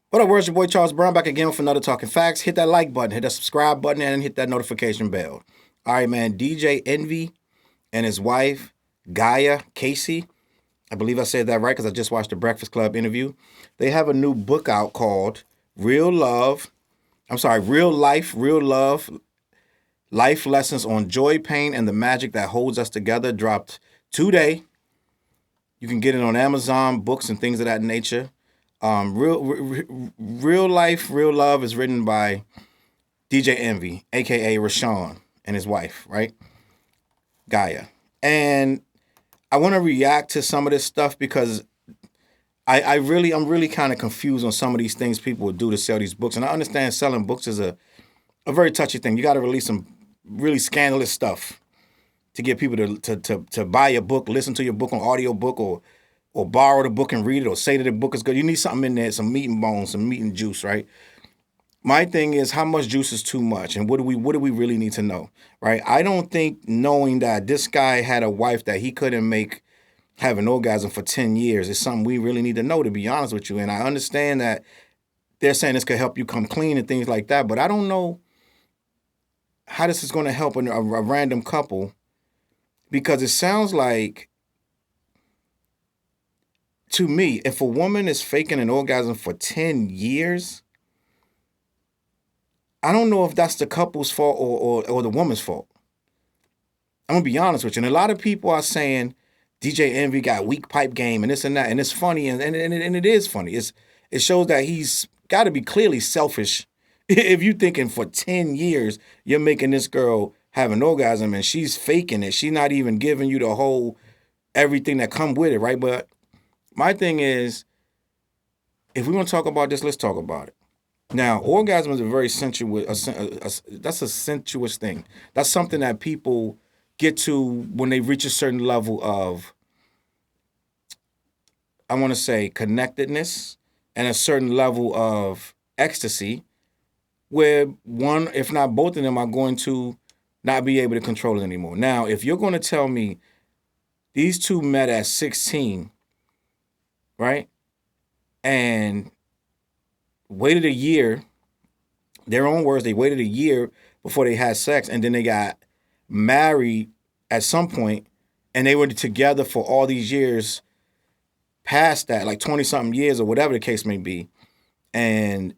What up, words? Your boy Charles Brown back again with another Talking Facts. Hit that like button, hit that subscribe button, and hit that notification bell. All right, man. DJ Envy and his wife, Gaia Casey. I believe I said that right because I just watched the Breakfast Club interview. They have a new book out called Real Love. I'm sorry, Real Life, Real Love, Life Lessons on Joy, Pain, and the Magic That Holds Us Together. Dropped today. You can get it on Amazon, books, and things of that nature. Real life, real love is written by DJ Envy, aka Rashawn, and his wife, right, Gaia. And I want to react to some of this stuff because I'm really kind of confused on some of these things people would do to sell these books. And I understand selling books is a very touchy thing. You got to release some really scandalous stuff to get people to buy your book, listen to your book on audio book, or borrow the book and read it, or say that the book is good. You need something in there, some meat and bones, some meat and juice, right? My thing is how much juice is too much, and what do we really need to know, right? I don't think knowing that this guy had a wife that he couldn't make have an orgasm for 10 years is something we really need to know, to be honest with you. And I understand that they're saying this could help you come clean and things like that, but I don't know how this is going to help a random couple, because it sounds like, to me, if a woman is faking an orgasm for 10 years, I don't know if that's the couple's fault or the woman's fault. I'm gonna be honest with you. And a lot of people are saying DJ Envy got weak pipe game and this and that, and it's funny, and it is funny. It shows that he's got to be clearly selfish if you thinking for 10 years you're making this girl have an orgasm and she's faking it. She's not even giving you the whole everything that come with it, right? But my thing is, if we want to talk about this, let's talk about it. Now, orgasm is a very sensuous. That's a sensuous thing. That's something that people get to when they reach a certain level of, I want to say, connectedness and a certain level of ecstasy, where one, if not both of them, are going to not be able to control it anymore. Now, if you're going to tell me these two met at 16, right, and waited a year, their own words, they waited a year before they had sex, and then they got married at some point, and they were together for all these years past that, like 20 something years or whatever the case may be, and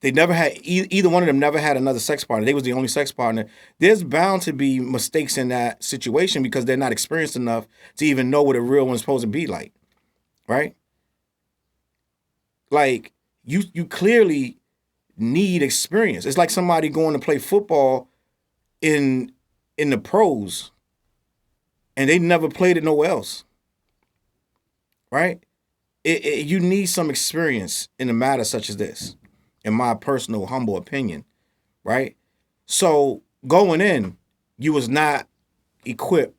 they never had, either one of them never had another sex partner. They was the only sex partner. There's bound to be mistakes in that situation because they're not experienced enough to even know what a real one's supposed to be like, right? Like, you clearly need experience. It's like somebody going to play football in the pros and they never played it nowhere else, right? You need some experience in a matter such as this, in my personal humble opinion, right? So going in, you was not equipped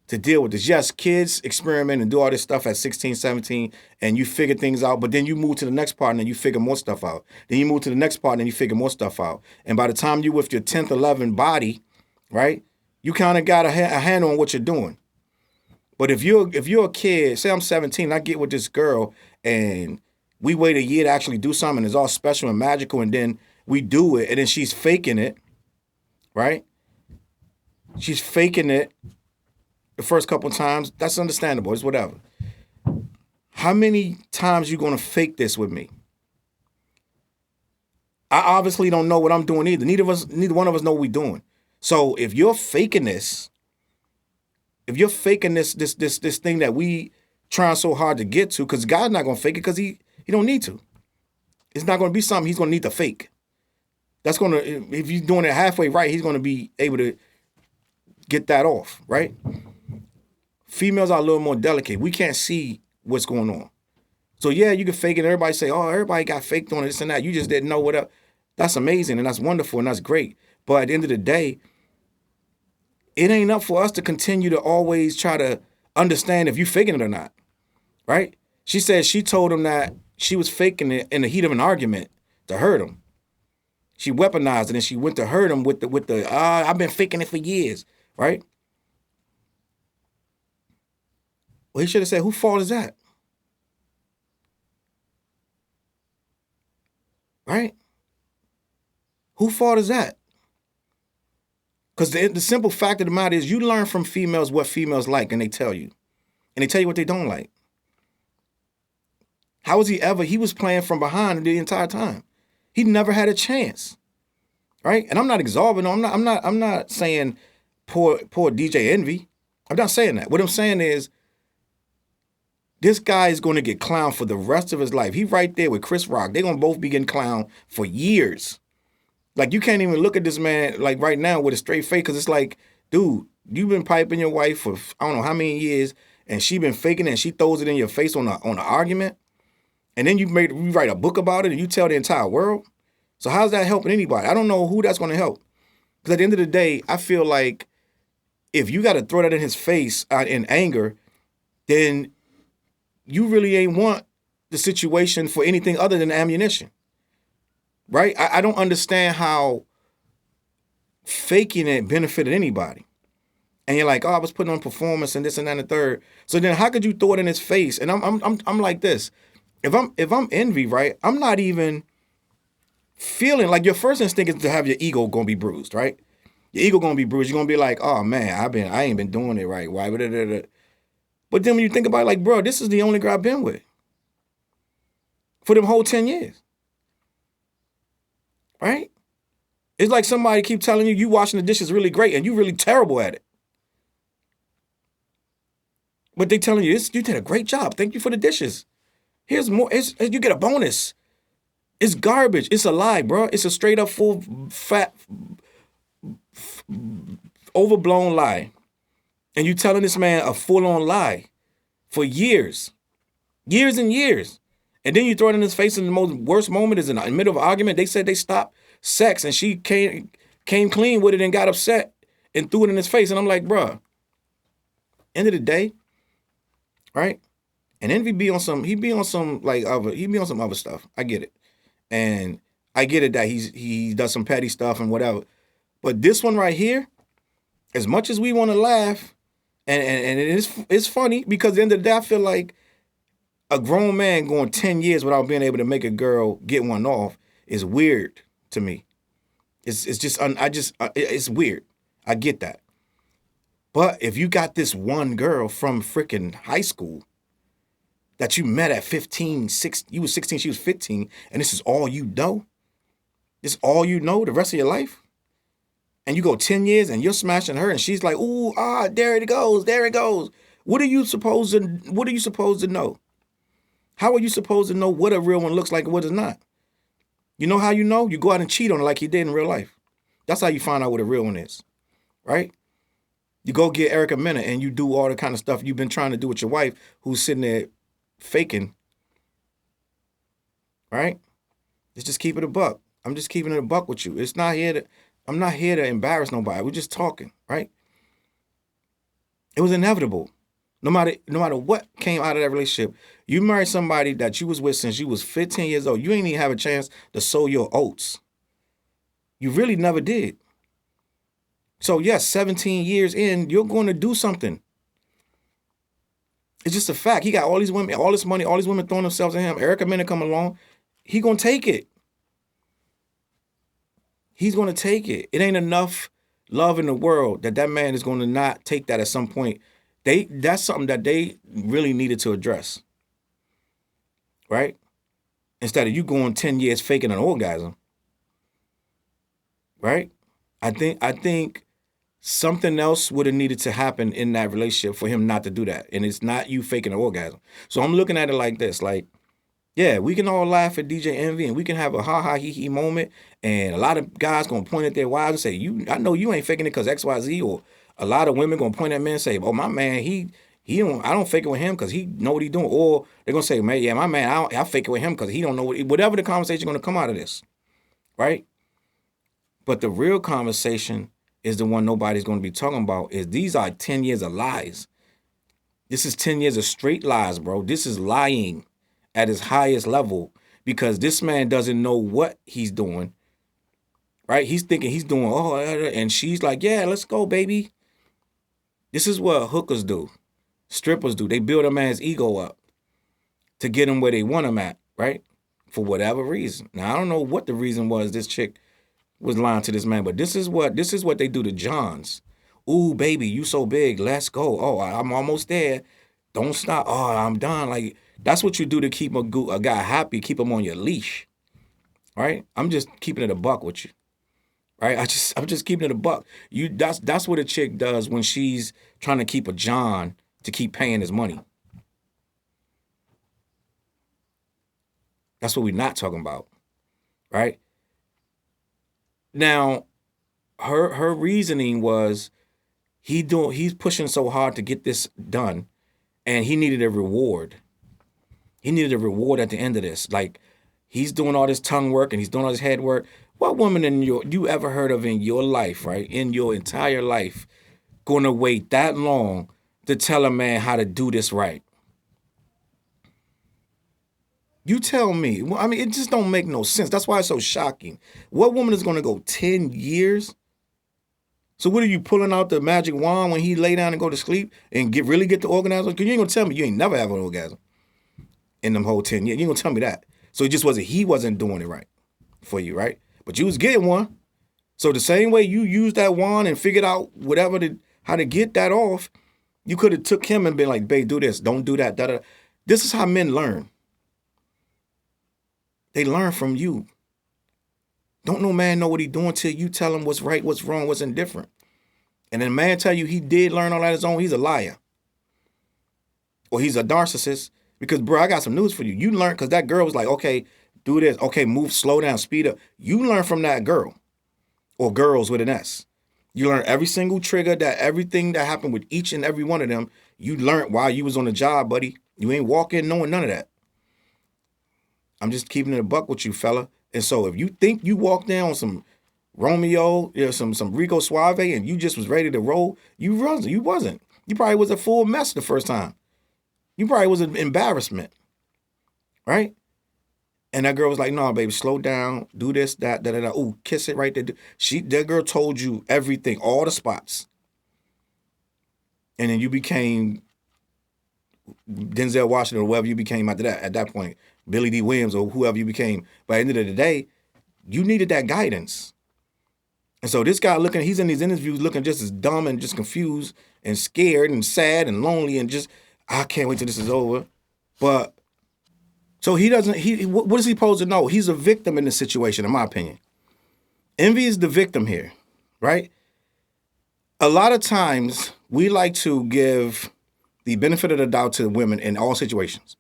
to deal with this. Yes, kids experiment and do all this stuff at 16, 17, and you figure things out, but then you move to the next partner and you figure more stuff out. Then you move to the next partner and you figure more stuff out. And by the time you with your 10th, 11th body, right, you kind of got a handle on what you're doing. But if you're a kid, say I'm 17, I get with this girl and we wait a year to actually do something, it's all special and magical, and then we do it, and then she's faking it, right? She's faking it the first couple of times. That's understandable. It's whatever. How many times you gonna fake this with me? I obviously don't know what I'm doing either. Neither one of us know what we're doing. So if you're faking this, this thing that we trying so hard to get to, because God's not gonna fake it because he don't need to. It's not gonna be something he's gonna need to fake. That's gonna, if he's doing it halfway right, he's gonna be able to get that off, right? Females are a little more delicate. We can't see what's going on. So yeah, you can fake it. Everybody say, oh, everybody got faked on this and that. You just didn't know what up. That's amazing and that's wonderful and that's great. But at the end of the day, it ain't up for us to continue to always try to understand if you faking it or not, right? She said she told him that she was faking it in the heat of an argument to hurt him. She weaponized it and she went to hurt him with the I've been faking it for years, right? Well, he should have said, whose fault is that? right? Whose fault is that? Because the simple fact of the matter is you learn from females what females like, and they tell you. And they tell you what they don't like. How was he ever? He was playing from behind the entire time. He never had a chance, right? And I'm not exorbitant. I'm not saying poor DJ Envy. I'm not saying that. What I'm saying is this guy is going to get clowned for the rest of his life. He right there with Chris Rock. They're going to both be getting clowned for years. Like, you can't even look at this man, like, right now with a straight face, because it's like, dude, you've been piping your wife for I don't know how many years, and she been faking it, and she throws it in your face on an argument, and then you write a book about it, and you tell the entire world. So how's that helping anybody? I don't know who that's going to help. Because at the end of the day, I feel like if you got to throw that in his face in anger, then you really ain't want the situation for anything other than ammunition. Right? I don't understand how faking it benefited anybody. And you're like, oh, I was putting on performance and this and that and the third. So then how could you throw it in his face? And I'm like this. If I'm Envy, right, I'm not even feeling like your first instinct is to have your ego gonna be bruised, right? Your ego gonna be bruised. You're gonna be like, oh man, I ain't been doing it right. Why? But then when you think about it, like, bro, this is the only girl I've been with for them whole 10 years. Right? It's like somebody keep telling you washing the dishes really great and you really terrible at it. But they telling you, you did a great job. Thank you for the dishes. Here's more. You get a bonus. It's garbage. It's a lie, bro. It's a straight up full fat, overblown lie. And you telling this man a full on lie for years. Years and years. And then you throw it in his face in the most worst moment is in the middle of an argument. They said they stopped sex and she came clean with it and got upset and threw it in his face. And I'm like, bruh, end of the day, right? And Envy be on some other stuff. I get it. And I get it that he does some petty stuff and whatever. But this one right here, as much as we want to laugh, and it's funny because at the end of the day, I feel like a grown man going 10 years without being able to make a girl get one off is weird to me. It's just it's weird. I get that. But if you got this one girl from freaking high school that you met at 15, you was 16, she was 15, and this is all you know? This is all you know the rest of your life? And you go 10 years and you're smashing her and she's like, ooh, there it goes. What are you supposed to know? How are you supposed to know what a real one looks like and what is not? You know how you know? You go out and cheat on her like he did in real life. That's how you find out what a real one is, right? You go get Erica Mena and you do all the kind of stuff you've been trying to do with your wife who's sitting there faking, right? Let's just keep it a buck. I'm just keeping it a buck with you. I'm not here to embarrass nobody. We're just talking, right? It was inevitable. No matter what came out of that relationship, you married somebody that you was with since you was 15 years old. You ain't even have a chance to sow your oats. You really never did. So yes, 17 years in, you're going to do something. It's just a fact. He got all these women, all this money, all these women throwing themselves at him. Erica Mena come along. He going to take it. He's going to take it. It ain't enough love in the world that man is going to not take that at some point. That's something that they really needed to address, right? Instead of you going 10 years faking an orgasm, right? I think something else would have needed to happen in that relationship for him not to do that. And it's not you faking an orgasm. So I'm looking at it like this, like, yeah, we can all laugh at DJ Envy and we can have a ha-ha hee-hee moment. And a lot of guys going to point at their wives and say, I know you ain't faking it because XYZ. Or a lot of women going to point at men and say, oh, my man, I don't fake it with him because he know what he doing. Or they're going to say, man, yeah, my man, I fake it with him because he don't know whatever the conversation going to come out of this, right? But the real conversation is the one nobody's going to be talking about is these are 10 years of lies. This is 10 years of straight lies, bro. This is lying at his highest level because this man doesn't know what he's doing, right? He's thinking he's doing, and she's like, yeah, let's go, baby. This is what hookers do. Strippers do. They build a man's ego up to get him where they want him at, right? for whatever reason. Now I don't know what the reason was this chick was lying to this man, but this is what they do to Johns. Ooh, baby, you so big. Let's go. Oh, I'm almost there. Don't stop. Oh, I'm done. Like, that's what you do to keep a guy happy, keep him on your leash. Right? I'm just keeping it a buck with you. Right? I'm just keeping it a buck. That's what a chick does when she's trying to keep a John to keep paying his money. That's what we're not talking about. Right? Now, her reasoning was he's pushing so hard to get this done, and he needed a reward. He needed a reward at the end of this. Like, he's doing all this tongue work and he's doing all this head work. What woman you ever heard of in your life, right? In your entire life, gonna wait that long to tell a man how to do this right? You tell me. I mean, it just don't make no sense. That's why it's so shocking. What woman is gonna go 10 years? So what are you pulling out the magic wand when he lay down and go to sleep and really get the orgasm? Because you ain't gonna tell me you ain't never have an orgasm in them whole 10 years. You ain't gonna tell me that. So it just he wasn't doing it right for you, right? But you was getting one. So the same way you used that wand and figured out how to get that off, you could have took him and been like, babe, do this, don't do that, da-da. This is how men learn. They learn from you. Don't no man know what he doing till you tell him what's right, what's wrong, what's indifferent. And then a man tell you he did learn all that on his own, he's a liar. Or he's a narcissist. Because, bro, I got some news for you. You learned, because that girl was like, okay, do this. Okay, move, slow down, speed up. You learn from that girl. Or girls with an S. You learn every single trigger, everything that happened with each and every one of them, you learned while you was on the job, buddy. You ain't walking knowing none of that. I'm just keeping it a buck with you, fella. And so if you think you walked down on some Romeo, some Rico Suave, and you just was ready to roll, you wasn't. You probably was a full mess the first time. You probably was an embarrassment, right? And that girl was like, no, baby, slow down, do this, that, da. Ooh, kiss it right there. That girl told you everything, all the spots. And then you became Denzel Washington or whoever you became after that, at that point, Billy D. Williams or whoever you became. By the end of the day, you needed that guidance. And so this guy he's in these interviews looking just as dumb and just confused and scared and sad and lonely and just, I can't wait till this is over. But, so what is he supposed to know? He's a victim in this situation, in my opinion. Envy is the victim here, right? A lot of times, we like to give the benefit of the doubt to women in all situations,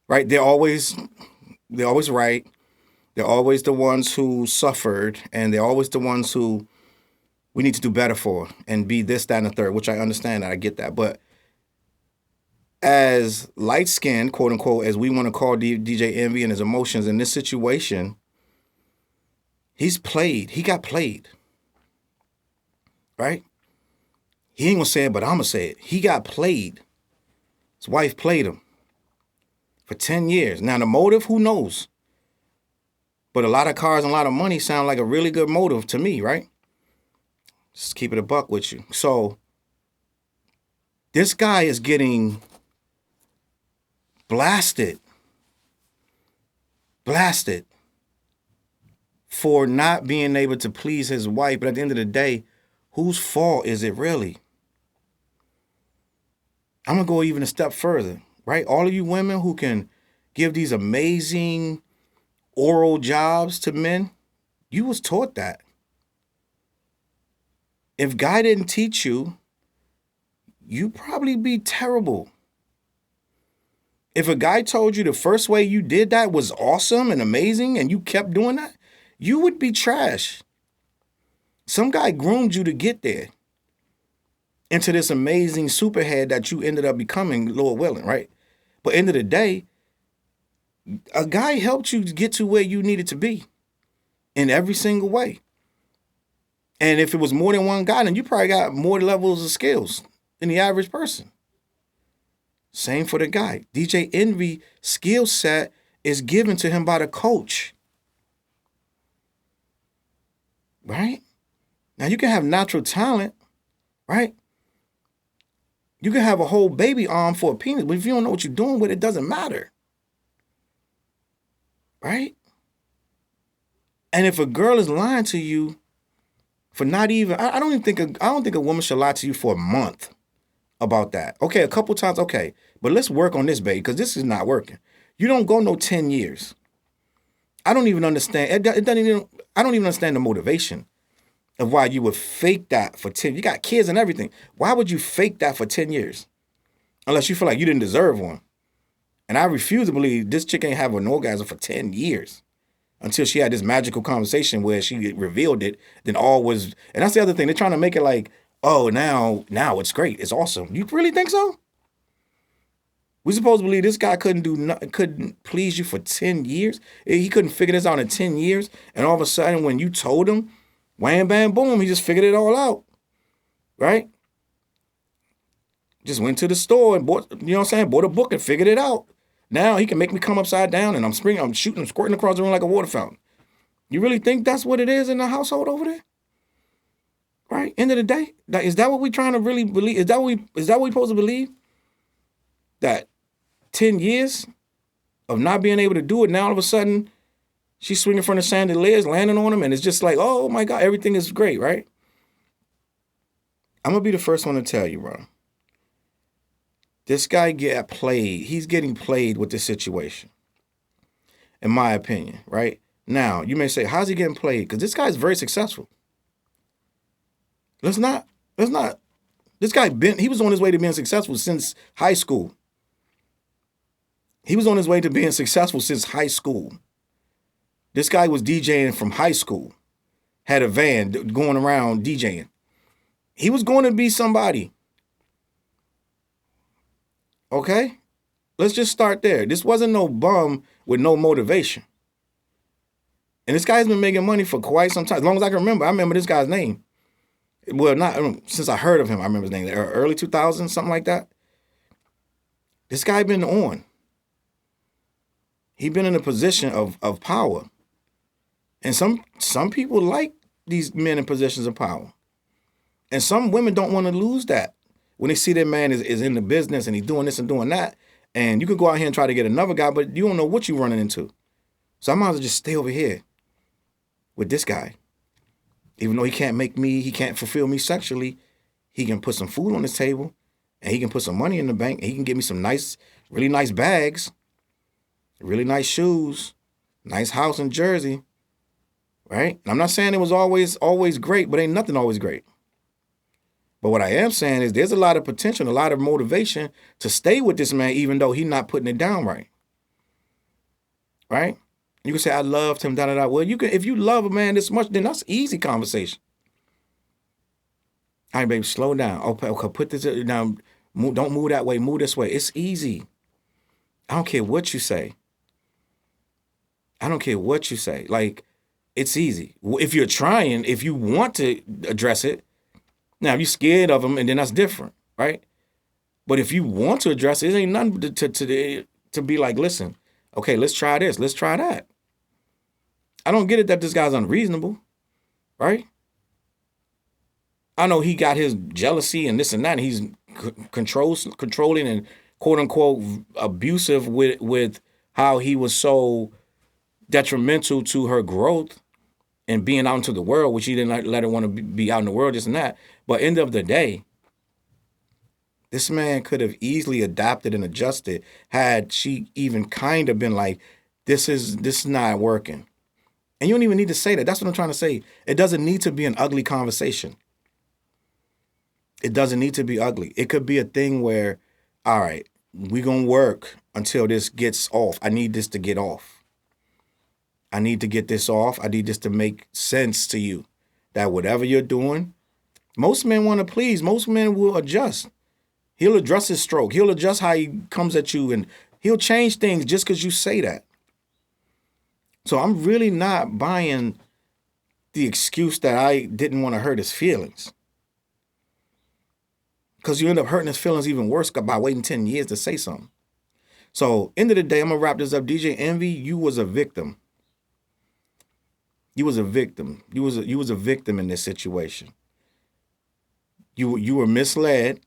right? They're always right. They're always the ones who suffered, and they're always the ones who we need to do better for and be this, that, and the third, which I understand that. I get that. But as light-skinned, quote unquote, as we want to call DJ Envy and his emotions in this situation, he got played. Right? He ain't gonna say it, but I'm gonna say it. He got played. His wife played him for 10 years. Now the motive, who knows? But a lot of cars and a lot of money sound like a really good motive to me, right? Just keep it a buck with you. So this guy is getting blasted for not being able to please his wife. But at the end of the day, whose fault is it really? I'm going to go even a step further, right? All of you women who can give these amazing oral jobs to men, you was taught that. If guy didn't teach you, you'd probably be terrible. If a guy told you the first way you did that was awesome and amazing and you kept doing that, you would be trash. Some guy groomed you to get there into this amazing superhead that you ended up becoming, Lord willing, right? But end of the day, a guy helped you get to where you needed to be in every single way. And if it was more than one guy, then you probably got more levels of skills than the average person. Same for the guy. DJ Envy skill set is given to him by the coach. Right? Now you can have natural talent, right? You can have a whole baby arm for a penis, but if you don't know what you're doing with it, it doesn't matter. right? And if a girl is lying to you for not even, I don't think a woman should lie to you for a month about that. Okay, a couple times, okay, but let's work on this, babe, because this is not working. You don't go no 10 years. I don't even understand. It doesn't even. I don't even understand the motivation of why you would fake that for 10. You got kids and everything. Why would you fake that for 10 years? Unless you feel like you didn't deserve one. And I refuse to believe this chick ain't have an orgasm for 10 years until she had this magical conversation where she revealed it. Then all was, and that's the other thing. They're trying to make it like, oh, now it's great. It's awesome. You really think so? We supposed to believe this guy couldn't please you for 10 years? He couldn't figure this out in 10 years. And all of a sudden, when you told him, wham, bam, boom, he just figured it all out. Right? Just went to the store and bought, you know what I'm saying? Bought a book and figured it out. Now he can make me come upside down and I'm shooting, I'm squirting across the room like a water fountain. You really think that's what it is in the household over there? Right? End of the day, is that what we trying to really believe? Is that what we supposed to believe? That 10 years of not being able to do it, now all of a sudden she's swinging from the chandeliers, landing on him, and it's just like, oh my God, everything is great, right? I'm gonna be the first one to tell you, bro. This guy get played. He's getting played with this situation, in my opinion, right? Now, you may say, how's he getting played? Because this guy's very successful. Let's not. This guy he was on his way to being successful since high school. He was on his way to being successful since high school. This guy was DJing from high school. Had a van going around DJing. He was going to be somebody. Okay? Let's just start there. This wasn't no bum with no motivation. And this guy's been making money for quite some time. As long as I can remember, I remember this guy's name. Well, not since I heard of him, I remember his name. Early 2000s, something like that. This guy been on. He been in a position of power. And some people like these men in positions of power. And some women don't want to lose that. When they see their man is in the business and he's doing this and doing that, and you could go out here and try to get another guy, but you don't know what you're running into. So I might as well just stay over here with this guy. Even though he can't fulfill me sexually, he can put some food on the table, and he can put some money in the bank, and he can give me some really nice bags, really nice shoes, nice house in Jersey, right? And I'm not saying it was always great, but ain't nothing always great. But what I am saying is there's a lot of potential, a lot of motivation to stay with this man, even though he's not putting it down right. Right? You can say, I loved him, da-da-da. Well, if you love a man this much, then that's easy conversation. All right, baby, slow down. Okay, put this down. Don't move that way. Move this way. It's easy. I don't care what you say. Like, it's easy. If you're trying, if you want to address it, now, if you're scared of them, and then that's different, right? But if you want to address it, it ain't nothing to be like, listen, okay, let's try this, let's try that. I don't get it that this guy's unreasonable, right? I know he got his jealousy and this and that, and he's controlling and quote unquote abusive with how he was so detrimental to her growth and being out into the world, which he didn't let her want to be out in the world, this and that. But end of the day, this man could have easily adapted and adjusted had she even kind of been like, this is not working. And you don't even need to say that. That's what I'm trying to say. It doesn't need to be an ugly conversation. It doesn't need to be ugly. It could be a thing where, all right, we're going to work until this gets off. I need this to get off. I need to get this off. I need this to make sense to you. That whatever you're doing, most men want to please. Most men will adjust. He'll address his stroke. He'll adjust how he comes at you, and he'll change things just because you say that. So I'm really not buying the excuse that I didn't want to hurt his feelings. Because you end up hurting his feelings even worse by waiting 10 years to say something. So end of the day, I'm going to wrap this up. DJ Envy, you was a victim. You was a victim. You was a victim in this situation. You were misled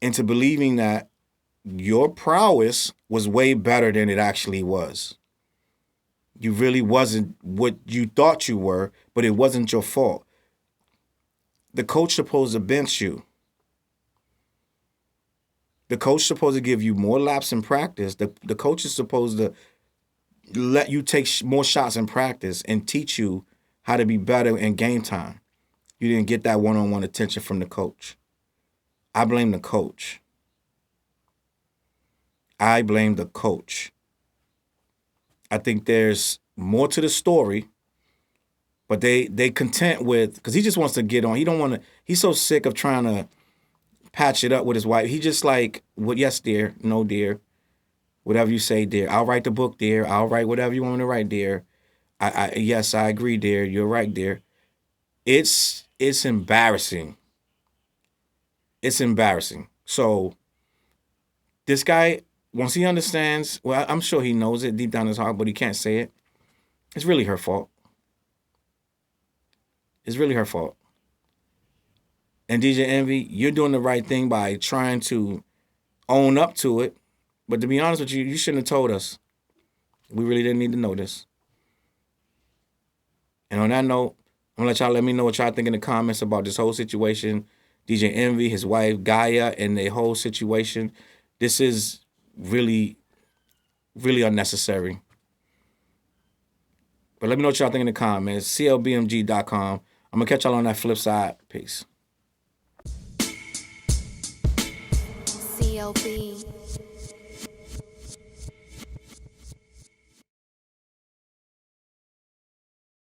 into believing that your prowess was way better than it actually was. You really wasn't what you thought you were, but it wasn't your fault. The coach supposed to bench you. The coach supposed to give you more laps in practice. The coach is supposed to let you take more shots in practice and teach you how to be better in game time. You didn't get that one-on-one attention from the coach. I blame the coach. I blame the coach. I think there's more to the story, but they content with, because he just wants to get on. He don't want to. He's so sick of trying to patch it up with his wife. He just like, well, yes, dear, no, dear, whatever you say, dear. I'll write the book, dear. I'll write whatever you want me to write, dear. Yes, I agree, dear. You're right, dear. It's embarrassing. It's embarrassing. So this guy, once he understands, well, I'm sure he knows it deep down in his heart, but he can't say it. It's really her fault. It's really her fault. And DJ Envy, you're doing the right thing by trying to own up to it. But to be honest with you, you shouldn't have told us. We really didn't need to know this. And on that note, I'm going to let y'all let me know what y'all think in the comments about this whole situation. DJ Envy, his wife, Gaia, and the whole situation. This is really, really unnecessary. But let me know what y'all think in the comments. CLBMG.com. I'm going to catch y'all on that flip side. Peace. CLB.